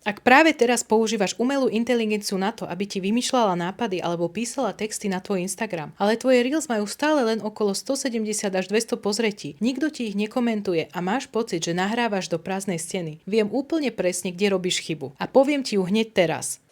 Ak práve teraz používaš umelú inteligenciu na to, aby ti vymýšľala nápady alebo písala texty na tvoj Instagram, ale tvoje Reels majú stále len okolo 170 až 200 pozretí, nikto ti ich nekomentuje a máš pocit, že nahrávaš do prázdnej steny, viem úplne presne, kde robíš chybu. A poviem ti ju hneď teraz.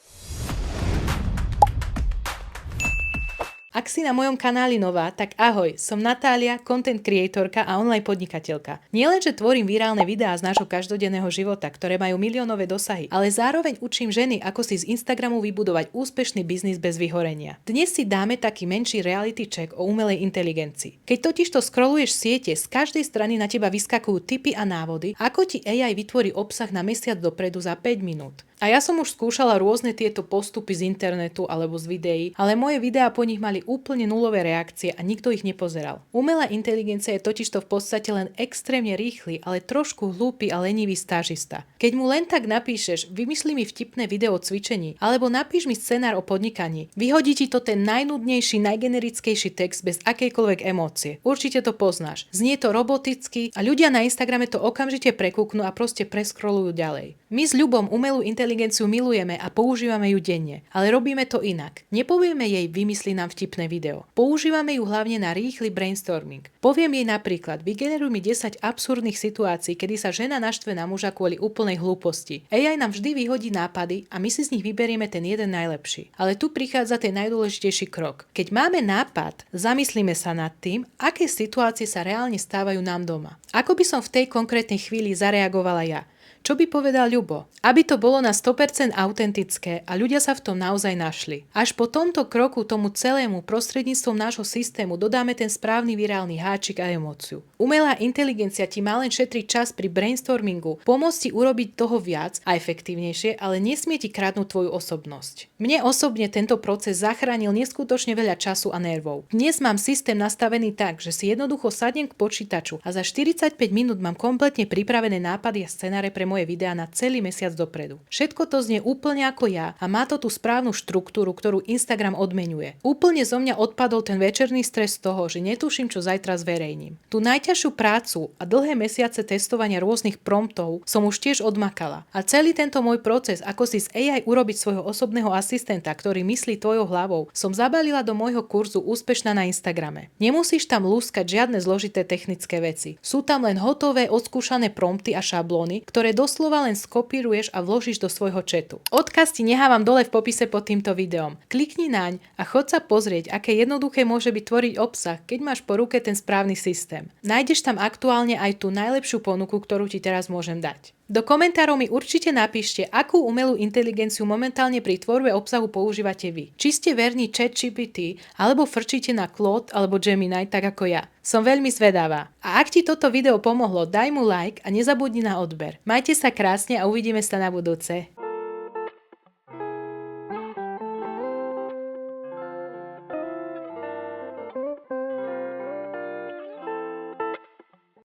Ak si na mojom kanáli nová, tak ahoj, som Natália, content creatorka a online podnikateľka. Nielenže tvorím virálne videá z nášho každodenného života, ktoré majú miliónové dosahy, ale zároveň učím ženy, ako si z Instagramu vybudovať úspešný biznis bez vyhorenia. Dnes si dáme taký menší reality check o umelej inteligencii. Keď totižto scrolluješ siete, z každej strany na teba vyskakujú tipy a návody, ako ti AI vytvorí obsah na mesiac dopredu za 5 minút. A ja som už skúšala rôzne tieto postupy z internetu alebo z videí, ale moje videá po nich mali úplne nulové reakcie a nikto ich nepozeral. Umelá inteligencia je totižto v podstate len extrémne rýchly, ale trošku hlúpy a lenivý stážista. Keď mu len tak napíšeš, vymyslí mi vtipné video o cvičení, alebo napíš mi scenár o podnikaní, vyhodí ti to ten najnudnejší, najgenerickejší text bez akejkoľvek emócie. Určite to poznáš. Znie to roboticky a ľudia na Instagrame to okamžite prekúknú a proste preskrolujú ďalej. My s ľubom umelú inteligenciu milujeme a používame ju denne, ale robíme to inak. Nepovieme jej vymyslí nám vtipné video. Používame ju hlavne na rýchly brainstorming. Poviem jej napríklad, vygeneruj mi 10 absurdných situácií, kedy sa žena naštve na muža kvôli úplnej hlúposti. AI nám vždy vyhodí nápady a my si z nich vyberieme ten jeden najlepší. Ale tu prichádza ten najdôležitejší krok. Keď máme nápad, zamyslíme sa nad tým, aké situácie sa reálne stávajú nám doma. Ako by som v tej konkrétnej chvíli zareagovala ja? Čo by povedal Ľubo? Aby to bolo na 100% autentické a ľudia sa v tom naozaj našli. Až po tomto kroku tomu celému prostredníctvom nášho systému dodáme ten správny virálny háčik a emóciu. Umelá inteligencia ti má len šetriť čas pri brainstormingu, pomôcť ti urobiť toho viac a efektívnejšie, ale nesmie ti kradnúť tvoju osobnosť. Mne osobne tento proces zachránil neskutočne veľa času a nervov. Dnes mám systém nastavený tak, že si jednoducho sadnem k počítaču a za 45 minút mám kompletne pripravené nápady a scenáre pre moje videá na celý mesiac dopredu. Všetko to znie úplne ako ja a má to tú správnu štruktúru, ktorú Instagram odmeňuje. Úplne zo mňa odpadol ten večerný stres z toho, že netuším, čo zajtra zverejním. Tú najťažšiu prácu a dlhé mesiace testovania rôznych promptov som už tiež odmakala. A celý tento môj proces, ako si z AI urobiť svojho osobného asistenta, ktorý myslí tvojou hlavou, som zabalila do môjho kurzu Úspešná na Instagrame. Nemusíš tam lúskať žiadne zložité technické veci. Sú tam len hotové, odskúšané prompty a šablóny, ktoré doslova len skopíruješ a vložíš do svojho chatu. Odkaz ti nehávam dole v popise pod týmto videom. Klikni naň a chod sa pozrieť, aké jednoduché môže byť tvoriť obsah, keď máš po ruke ten správny systém. Nájdeš tam aktuálne aj tú najlepšiu ponuku, ktorú ti teraz môžem dať. Do komentárov mi určite napíšte, akú umelú inteligenciu momentálne pri tvorbe obsahu používate vy. Či ste verní ChatGPT, alebo frčíte na Claude alebo Gemini, tak ako ja. Som veľmi zvedavá. A ak ti toto video pomohlo, daj mu like a nezabudni na odber. Majte sa krásne a uvidíme sa na budúce.